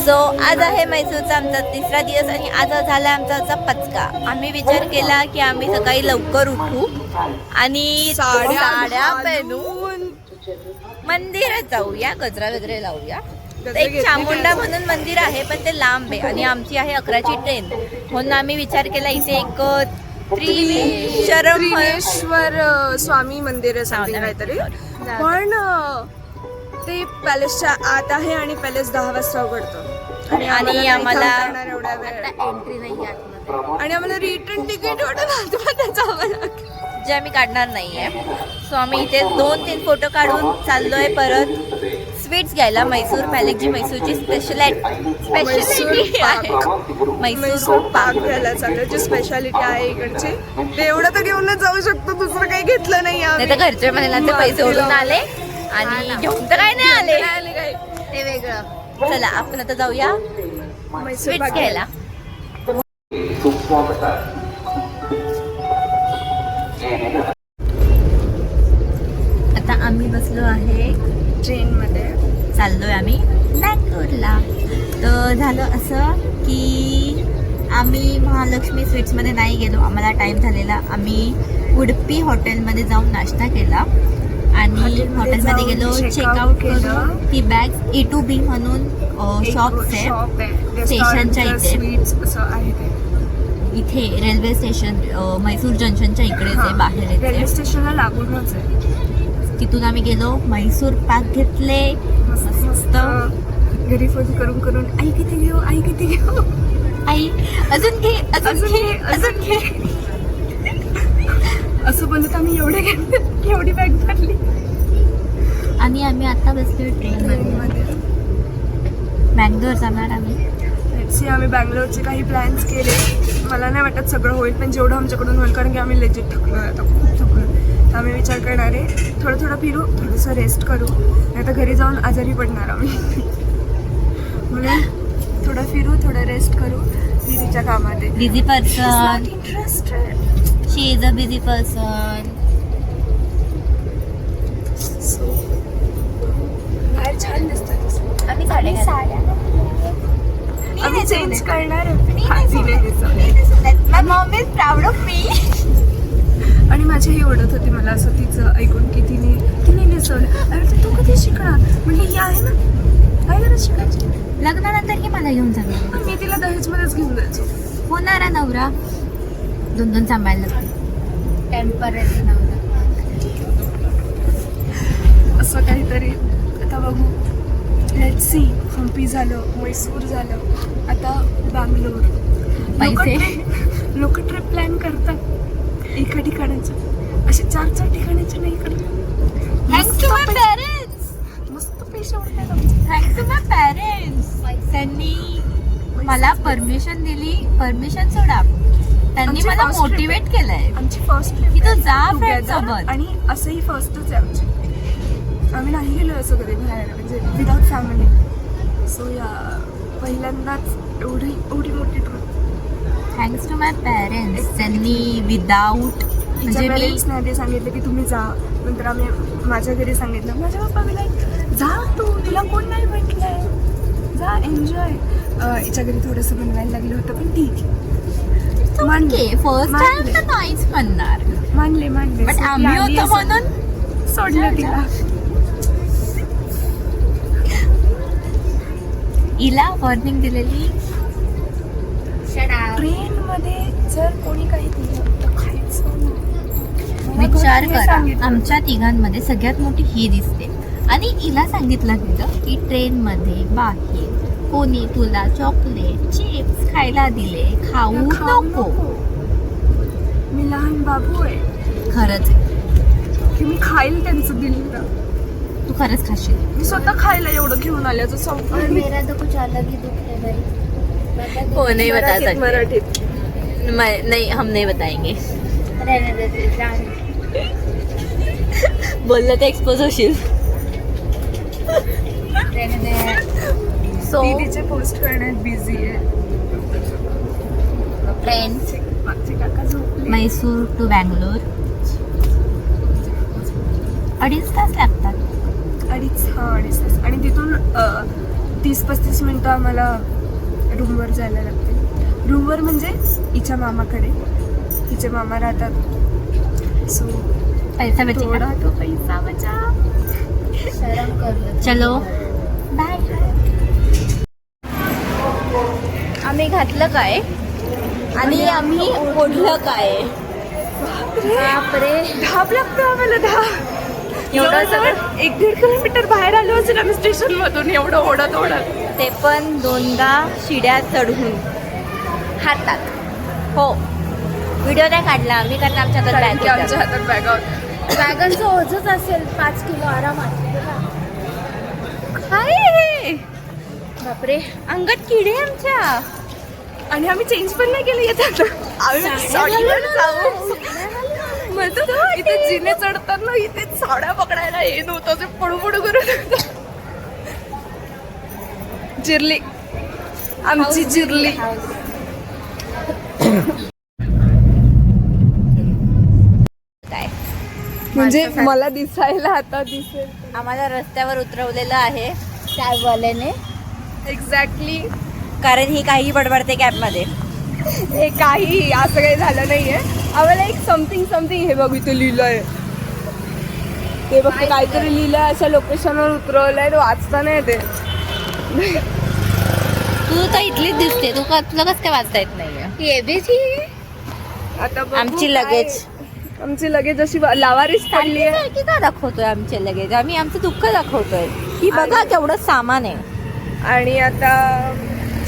So आज आहे म्हैसूरचा आमचा तिसरा दिवस आणि आज झाला आमचा पचका. आम्ही विचार केला की आम्ही सकाळी लवकर उठू आणि साड्या पेनून मंदिरात जाऊया, गजरा वगैरे लावूया. एक चामुंडा म्हणून मंदिर आहे पण ते लांब आहे आणि आमची आहे 11ची ट्रेन, म्हणून आम्ही विचार केला इथे एक त्रिनेश्वर स्वामी मंदिर आहे काहीतरी, पण ते पॅलेसच्या आत आहे आणि पॅलेस 10 वाजता उघडतो आणि आम्हाला एवढ्या वेळ एंट्री नाही आहे आणि आम्हाला रिटर्न तिकीट जे आम्ही काढणार नाहीये. सो आम्ही इथे 2-3 फोटो काढून चाललोय परत स्वीट्स घ्यायला. म्हैसूर पॅलेसची म्हैसूरची स्पेशालिटी आहे म्हैसूर पाक घ्यायला चाललं, जी स्पेशालिटी आहे इकडची. ते एवढं तर घेऊनच जाऊ शकतो, दुसरं काही घेतलं नाही तर घरचे महिलांचे पैसे ओढून आले आणि घेऊन तर काय नाही आले, काय ते वेगळं. चला आपण आता जाऊया स्वीट्स घ्यायला. आता आम्ही बसलो आहे ट्रेनमध्ये, चाललोय आम्ही बँगलोरला. तर झालं असं की आम्ही महालक्ष्मी स्वीट्समध्ये नाही गेलो, आम्हाला टाईम झालेला. आम्ही उडपी हॉटेलमध्ये जाऊन नाश्ता केला आणि हॉटेलमध्ये गेलो, चेकआउट करून ती बॅग A2B म्हणून शॉप्स आहे स्टेशनच्या इथे रेल्वे स्टेशन म्हैसूर जंक्शनच्या इकडेच आहे, बाहेर रेल्वे येते. स्टेशनला लागूनच आहे. तिथून आम्ही गेलो, म्हैसूर पाक घेतले मस्त. घरी फोन करून करून आई किती घेऊ, आई किती घेऊ, आई अजून घे अजून घे अजून घे असं बोलत आम्ही एवढी बॅग भरली. आणि आम्ही आता बसलो ट्रेनमध्ये, बँगलोर जाणार आम्ही. आम्ही बँगलोरचे काही प्लॅन्स केले. मला नाही वाटत सगळं होईल, पण जेवढं आमच्याकडून होईल, कारण की आम्ही लेजिट थकलो आता, खूप थकलो. तर आम्ही विचार करणार आहे थोडं फिरू, थोडंसं रेस्ट करू, नाही तर घरी जाऊन आजारी पडणार आम्ही. म्हणून थोडं फिरू, थोडं रेस्ट करू. दीदीच्या कामात आहे. Busy person, interested. She is a busy person. बाहेर छान दिसतात आम्ही साड्या आम्ही चेंज करणार Maugham is proud of me. आणि माझी ही ओढत होती मला असं तिचं ऐकून की तिने नेसवलं. अरे तू कधी शिकणार, म्हणजे ही आहे ना, काय गरज शिकायची. लग्नानंतर की मला घेऊन जाणार, मी तिला दहेजमध्येच घेऊन जायचो. होणारा नवरा 2 सांभाळला टेम्पररी नवरा. असं काहीतरी आता बघू. Let's see. हम्पी झालं, म्हैसूर झालं, आता बँगलोर. लोक ट्रिप प्लॅन करतात एका ठिकाणाचं, असे 4-4 ठिकाणाचे नाही करतात. थँक्स टू माय पेरेंट्स, मस्त पैसे उडतात. Thanks to my parents. त्यांनी मला परमिशन दिली, परमिशन सोडा, त्यांनी मला मोटिवेट केलंय आमची फर्स्ट की तू जा फ्रेंड सोबत. आणि असंही फर्स्टच आहे आमची. आम्ही नाही गेलो असं कधी बाहेर, म्हणजे विदाउट फॅमिली. सो या पहिल्यांदाच एवढी मोठी trip. Thanks to my parents, त्यांनी विदाऊट म्हणजे पेरेंट्सने आधी सांगितलं की तुम्ही जा. नंतर आम्ही माझ्या घरी सांगितलं, माझ्या पप्पा बोलले जा तुला कोण नाही म्हटलंय, जा एन्जॉय. हिच्या घरी थोडंसं बनवायला लागलं होतं, पण ठीक आहे. फर्स्ट टाइम तर नाहीच म्हणणार, मानले बट आम्ही होतो म्हणून सोडलं तिला. हिला वॉर्निंग दिलेली, ट्रेन मध्ये जर कोणी काही दिलं तर खायचं. विचार करा, आमच्या तिघांमध्ये सगळ्यात मोठी ही दिसते आणि हिला सांगितलं गेलं की ट्रेन मध्ये बाहेर कोणी तुला चॉकलेट चिप्स खायला दिले, खाऊ नको. मी लहान बाबू आहे. खरंच की मी खाईल त्यांचं दिलं, तू खरंच खाशील. मी स्वतः खायला एवढं घेऊन आल्याचं संपलं. मेरा तो कुछ अलग ही दुख है भाई. हो नहीं बता सकते मराठीत. नहीं हम नहीं बताएंगे. बोललं तर एक्सपोज होशील. सो दीदीचे पोस्ट करण्यात बिझी आहे. ट्रेन मागचे काका झोपले. म्हैसूर टू बँगलोर 2.5 तास लागतात. 2.5 तास. आणि तिथून 30-35 मिनटं आम्हाला रूमवर जायला लागते. रूमवर म्हणजे हिच्या मामाकडे, हिचे मामा राहतात. सो पैसा बचेगा. थोडा तो पैसा बचा. चलो बाय. आम्ही घातलं काय आणि आम्ही ओढलं काय. बापरे, धाप लागतं आम्हाला. एवढं सगळं 1-1.5 किलोमीटर बाहेर आलो असेल आम्ही स्टेशन मधून, एवढं ओढत ओढत. ते पण 2दा शिड्या चढून हातात. हो, व्हिडिओ नाही काढला आम्ही कारण आमच्या हातात कारण की bag आमच्या होत्या. हातात बॅग होत्या. वॅगनचं ओझच असेल 5 किलो आरामात. काय हे? बापरे, अंगात किडे आमच्या. आणि आम्ही चेंज पण नाही केलं येतात. आम्ही साडीवर जाऊ. म्हणतो इथे जिने चढताना इथे साड्या पकडायला हे नव्हतं, ते पडू पडू करत होतं. जिरली आमची जिरली. काय म्हणजे मला दिसायला आता दिसेल. आम्हाला रस्त्यावर उतरवलेलं आहे कॅबवाल्याने, एक्झॅक्टली. कारण ही काही बडबडते कॅबमध्ये. हे काही असं काही झालं नाहीये. आम्हाला एक समथिंग हे बघ इथे लिहिलंय. ते बघ काहीतरी लिहिलंय, अशा लोकेशनवर उतरवलंय. तो वाचता नाही ते. तू तर इथलीच दिसते, तुला कसं काय वाचता येत नाहीये. ये बी थी. आता बघू आमची काय. लगेज. आमची लगेज अशी लावारीच पडली आहे. सारखी का दाखवतोय आमचे लगेच, आम्ही आमचं दुःख दाखवतोय की बघा केवढं सामान आहे. आणि आता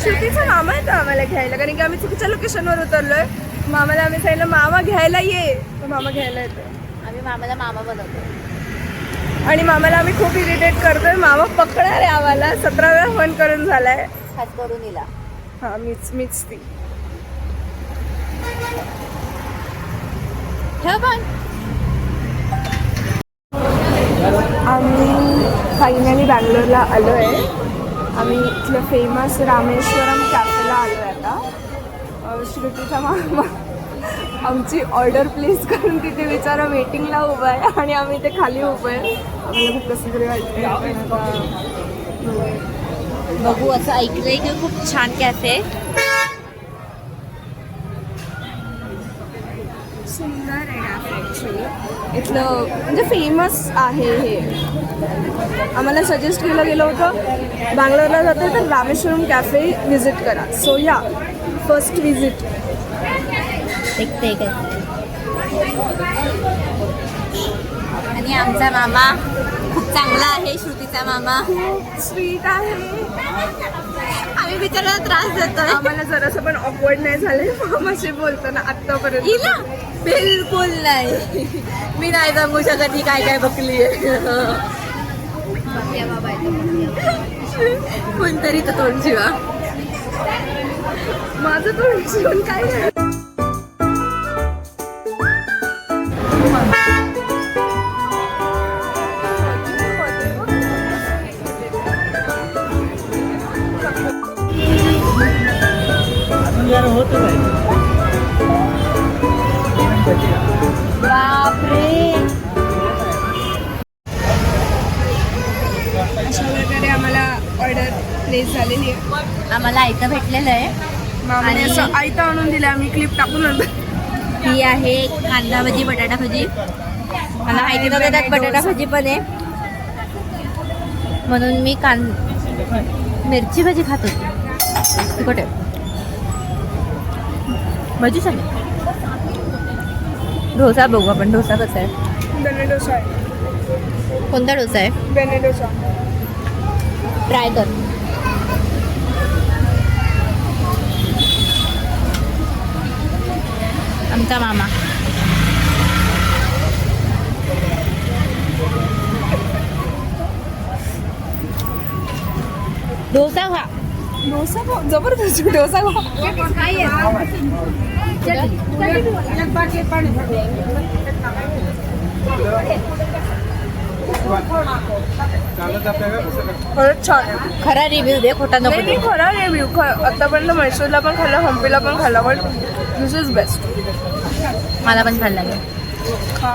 श्रुतीचा मामा येतो आम्हाला घ्यायला, कारण की आम्ही चुकीच्या लोकेशनवर उतरलोय. मामाला आम्ही सांगितलं मामा घ्यायला ये, तर मामा घ्यायला येतो. आम्ही मामाला मामा बनवतो. आणि मामाला आम्ही खूप इरिटेट करतोय. मामा पकडणार आहे आम्हाला. 17 वेळा फोन करून झालाय. खास करून हिला. हा मीच ती. ठेव पण. आम्ही फायनली बँगलोरला आलो आहे. आम्ही इथलं फेमस रामेश्वरम कॅफेला आलो आहे आता. श्रुतीचा मामा आमची ऑर्डर प्लेस करून तिथे विचारा वेटिंगला उभा आहे आणि आम्ही ते खाली उभं आहे. आम्हाला खूप कसं तरी वाटतं. बघू, असं ऐकलंय की खूप छान कॅफे. सुंदर आहे ॲक्च्युली. इथलं म्हणजे फेमस आहे हे. आम्हाला सजेस्ट केलं गेलं होतं बँगलोरला जातं तर रामेश्वरम कॅफे व्हिजिट करा. सो या फर्स्ट व्हिजिट. देखते कसं. आणि आमचा मामा खूप चांगला आहे. श्रुतीचा मामा स्वीट आहे. आम्ही बिचाराला त्रास देतोय. आम्हाला जरासं पण ऑकवर्ड नाही झालंय मामाशी बोलताना आत्तापर्यंत. हिला बिलकुल नाही. मी नाही सांगू शकत ही काय काय बकली आहे. कोणतरी तर तोंड शिवा. माझं तोंड शिवून काय नाही. बापरे, अशा प्रकारे आम्हाला ऑर्डर प्लेस झालेली आहे. आम्हाला ऐकं भेटलेलं आहे. मामाने आणि- असं आयतं आणून दिलं. आम्ही क्लिप टाकून नंतर. ही आहे कांदा भजी, बटाटा भजी. मला माहिती नव्हतं त्यात बटाटा भजी पण आहे, म्हणून मी मिरची भजी खात होते. कुठे भजी सांग. डोसा बघू आपण. डोसा कसा आहे? बेने डोसा आहे. कोणता डोसा आहे? बेने डोसा. ट्राय कर. आमचा मामा डोसा खा. डोसा जबरदस्त डोसा. खरंच छान आहे. खरा रिव्ह्यू दे, खोटा नको नाही देऊ. खरा रिव्ह्यू. आतापर्यंत म्हैसूरला पण खाल्लं, हम्पीला पण खाल्लं, बट दिस इज बेस्ट. मला पण छान लागेल. खा.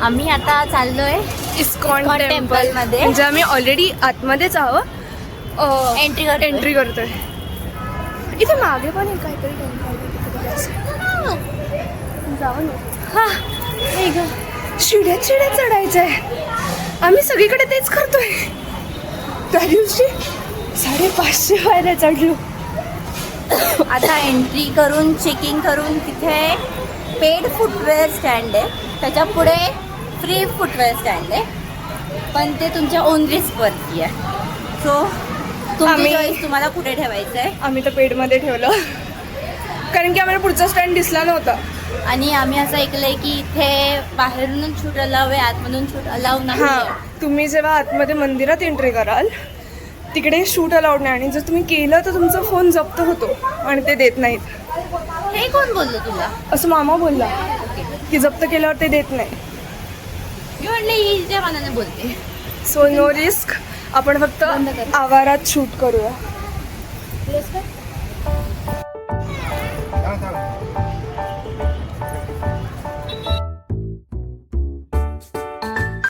आम्ही आता चाललोय इस्कॉन इस्कॉन टेम्पल टेम्पलमध्ये. म्हणजे आम्ही ऑलरेडी आतमध्येच आहोत. एंट्री करतोय. इथे मागे पण एक काहीतरी जाऊ ना. शिड्या चढायचं आहे. आम्ही सगळीकडे तेच करतोय. त्या दिवशी 550 पायऱ्या चढलो. आता एंट्री करून चेकिंग करून तिथे पेड फुटवेअर स्टँड आहे, त्याच्या पुढे फ्री फुटवेअर स्टँड आहे, पण ते तुमच्या ओन रिस्कवरती आहे. सो तुमची चॉईस, तुम्हाला कुठे ठेवायचं आहे. आम्ही तर पेडमध्ये ठेवलं कारण की आम्हाला पुढचा स्टँड दिसला नव्हता. आणि आम्ही असं ऐकलंय की इथे बाहेरूनच शूट अलाव आहे, आतमधून शूट अलाव नाही हां, आहे. तुम्ही जेव्हा आतमध्ये मंदिरात एंट्री कराल तिकडे शूट अलाउड नाही, आणि जर तुम्ही केलं तर तुमचा फोन जप्त होतो आणि ते देत नाहीत. हे कोण बोललं तुला? असं मामा बोलला की जप्त केल्यावर ते देत नाही. मी म्हणले ही ज्या मनाने बोलते. So no risk. आपण फक्त बंद कर. आवारात शूट करूया. प्लेस कर.